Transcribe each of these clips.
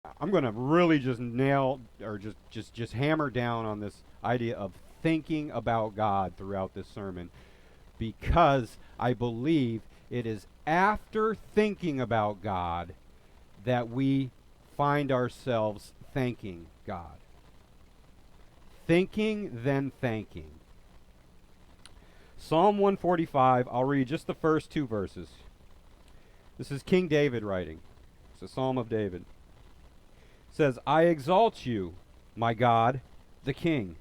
I'm going to really just nail or just hammer down on this idea of thinking about God throughout this sermon, because I believe it is after thinking about God that we find ourselves thanking God. Thinking, then thanking. Psalm 145, I'll read just the first two verses. This is King David writing. It's a Psalm of David. It says, I exalt you, my God, the King,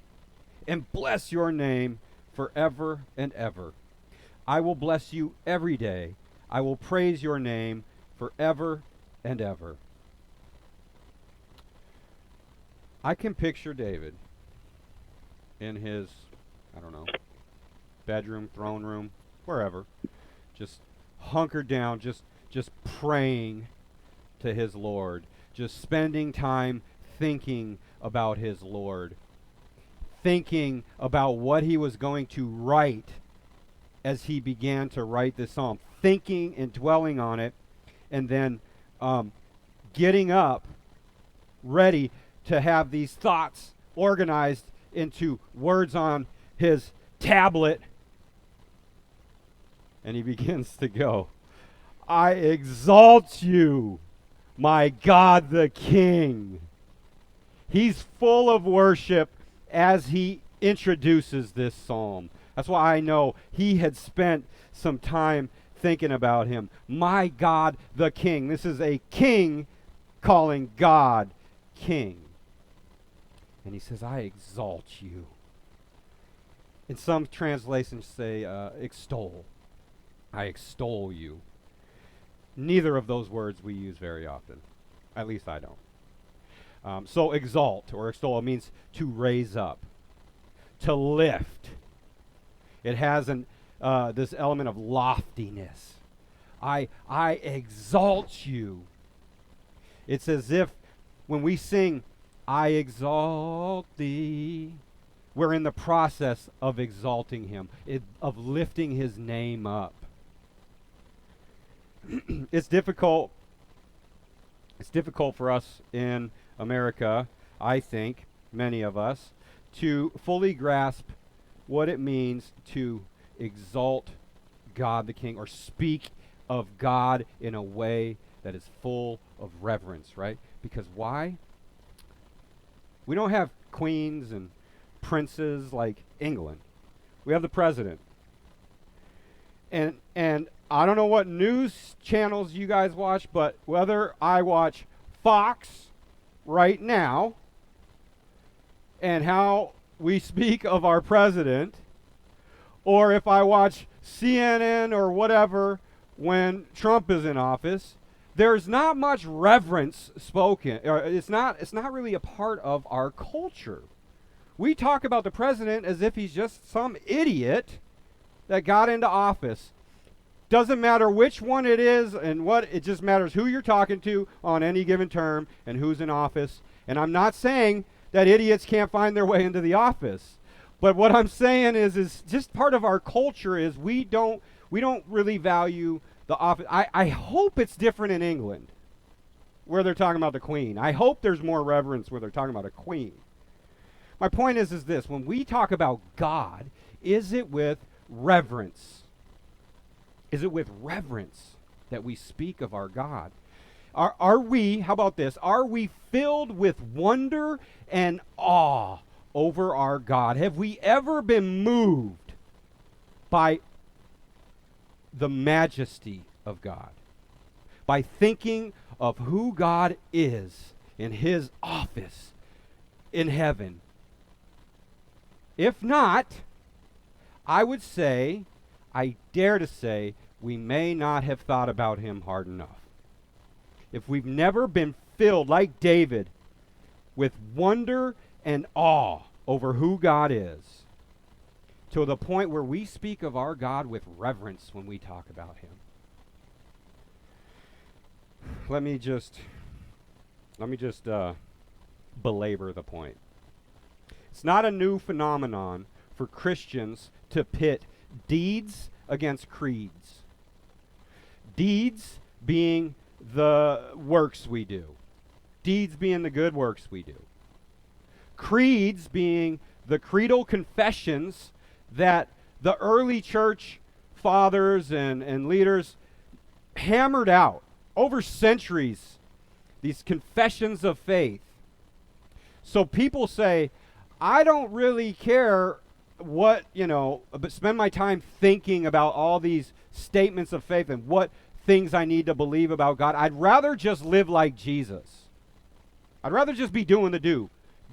and bless your name forever and ever. I will bless you every day. I will praise your name forever and ever. I can picture David in his, I don't know, bedroom, throne room, wherever, just hunkered down, just praying to his Lord, just spending time thinking about his Lord, thinking about what he was going to write as he began to write this psalm, thinking and dwelling on it, and then getting up, ready to have these thoughts organized into words on his tablet. And he begins to go, I exalt you, my God the King. He's full of worship as he introduces this psalm. That's why I know he had spent some time thinking about him. My God the King. This is a king calling God King. And he says, I exalt you. And some translations say extol. I extol you. Neither of those words we use very often. At least I don't. So exalt or extol means to raise up, to lift. It has this element of loftiness. I exalt you. It's as if when we sing, I exalt thee, we're in the process of exalting him, of lifting his name up. It's difficult for us in America, I think, many of us, to fully grasp what it means to exalt God the King or speak of God in a way that is full of reverence, right? Because why? We don't have queens and princes like England. We have the president. And I don't know what news channels you guys watch, but whether I watch Fox right now and how we speak of our president, or if I watch CNN or whatever when Trump is in office, there's not much reverence spoken. It's not really a part of our culture. We talk about the president as if he's just some idiot that got into office. Doesn't matter which one it is and what, it just matters who you're talking to on any given term and who's in office. And I'm not saying that idiots can't find their way into the office. But what I'm saying is just part of our culture is we don't really value the office. I hope it's different in England where they're talking about the queen. I hope there's more reverence where they're talking about a queen. My point is this. When we talk about God, is it with reverence? Is it with reverence that we speak of our God? Are we, how about this, are we filled with wonder and awe over our God? Have we ever been moved by the majesty of God? By thinking of who God is in his office in heaven? If not, I would say, I dare to say, we may not have thought about him hard enough. If we've never been filled, like David, with wonder and awe over who God is, to the point where we speak of our God with reverence when we talk about him. Let me just belabor the point. It's not a new phenomenon for Christians to pit deeds against creeds. Deeds being the works we do. Deeds being the good works we do. Creeds being the creedal confessions that the early church fathers and leaders hammered out over centuries, these confessions of faith. So people say, I don't really care what, but spend my time thinking about all these statements of faith and what things I need to believe about God. I'd rather just live like Jesus. I'd rather just be doing the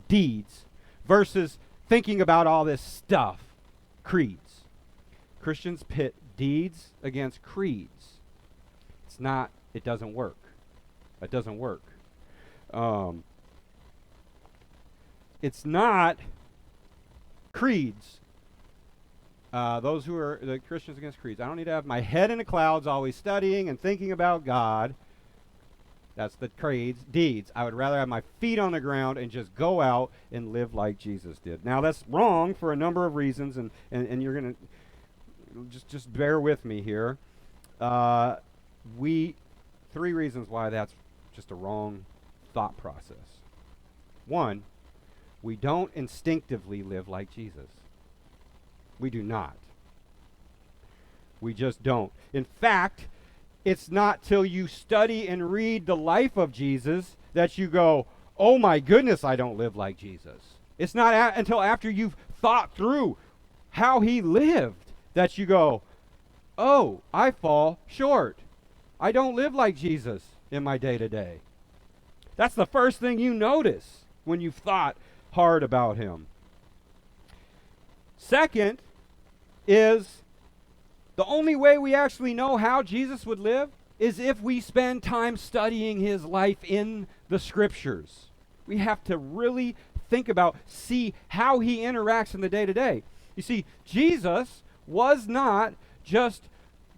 deeds, versus thinking about all this stuff, creeds. Christians pit deeds against creeds. It doesn't work. It doesn't work. It's not creeds. Those who are the Christians against creeds. I don't need to have my head in the clouds always studying and thinking about God. That's the creeds. Deeds. I would rather have my feet on the ground and just go out and live like Jesus did. Now, that's wrong for a number of reasons, and you're going to just bear with me here. Three reasons why that's just a wrong thought process. One, we don't instinctively live like Jesus. We do not. We just don't. In fact, it's not till you study and read the life of Jesus that you go, oh my goodness, I don't live like Jesus. It's not until after you've thought through how he lived that you go, oh, I fall short. I don't live like Jesus in my day-to-day. That's the first thing you notice when you've thought hard about him. Second is the only way we actually know how Jesus would live is if we spend time studying his life in the scriptures. We have to really think about, see how he interacts in the day-to-day. You see, Jesus was not just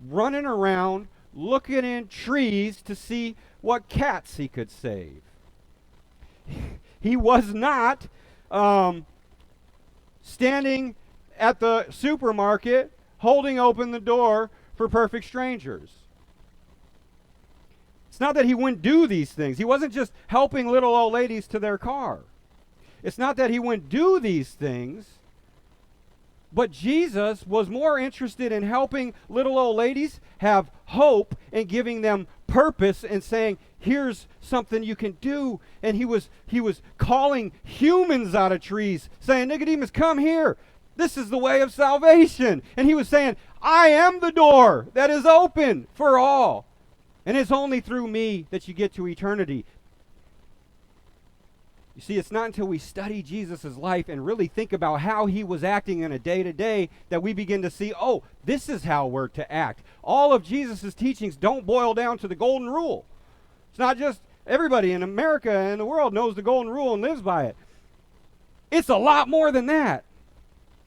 running around looking in trees to see what cats he could save. He was not standing at the supermarket holding open the door for perfect strangers. It's not that he wouldn't do these things. He wasn't just helping little old ladies to their car. It's not that he wouldn't do these things, but Jesus was more interested in helping little old ladies have hope and giving them purpose and saying, here's something you can do. And he was calling humans out of trees, saying, Nicodemus, come here. This is the way of salvation. And he was saying, I am the door that is open for all. And it's only through me that you get to eternity. You see, it's not until we study Jesus' life and really think about how he was acting in a day-to-day that we begin to see, oh, this is how we're to act. All of Jesus' teachings don't boil down to the golden rule. It's not just everybody in America and the world knows the golden rule and lives by it. It's a lot more than that.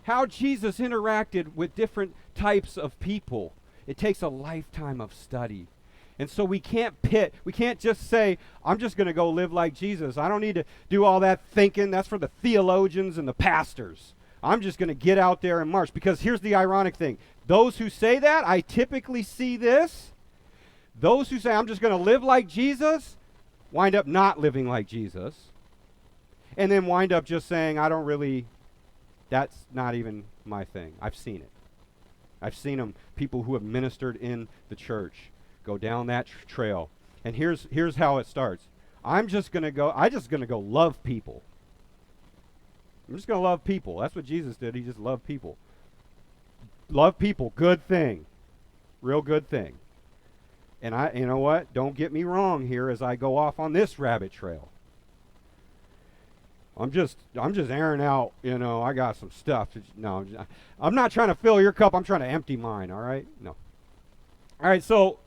How Jesus interacted with different types of people. It takes a lifetime of study. And so we can't just say, I'm just going to go live like Jesus. I don't need to do all that thinking. That's for the theologians and the pastors. I'm just going to get out there and march. Because here's the ironic thing. Those who say that, I typically see this. Those who say, I'm just going to live like Jesus, wind up not living like Jesus. And then wind up just saying, that's not even my thing. I've seen it. I've seen them, people who have ministered in the church, go down that trail. And here's how it starts. I'm just going to go love people. I'm just going to love people. That's what Jesus did. He just loved people. Love people, good thing. Real good thing. And you know what? Don't get me wrong here as I go off on this rabbit trail. I'm just airing out, I got some stuff. I'm not trying to fill your cup. I'm trying to empty mine, all right? No. All right, so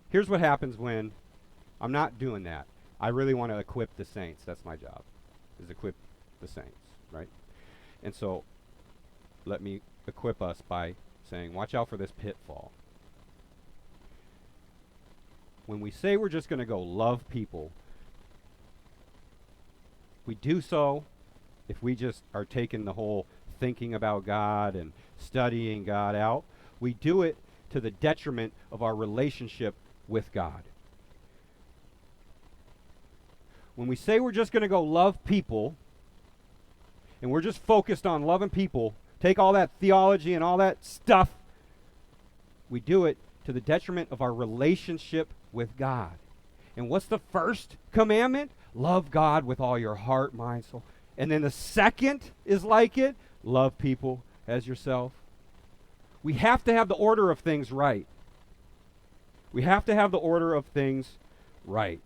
here's what happens when I'm not doing that. I really want to equip the saints. That's my job, is equip the saints, right? And so let me equip us by saying, watch out for this pitfall. When we say we're just going to go love people, we do so if we just are taking the whole thinking about God and studying God out. We do it to the detriment of our relationship with God. when we say we're just going to go love people, and we're just focused on loving people, take all that theology and all that stuff, we do it to the detriment of our relationship with God. And what's the first commandment? Love God with all your heart, mind, soul. And then the second is like it, love people as yourself. We have to have the order of things right. We have to have the order of things right.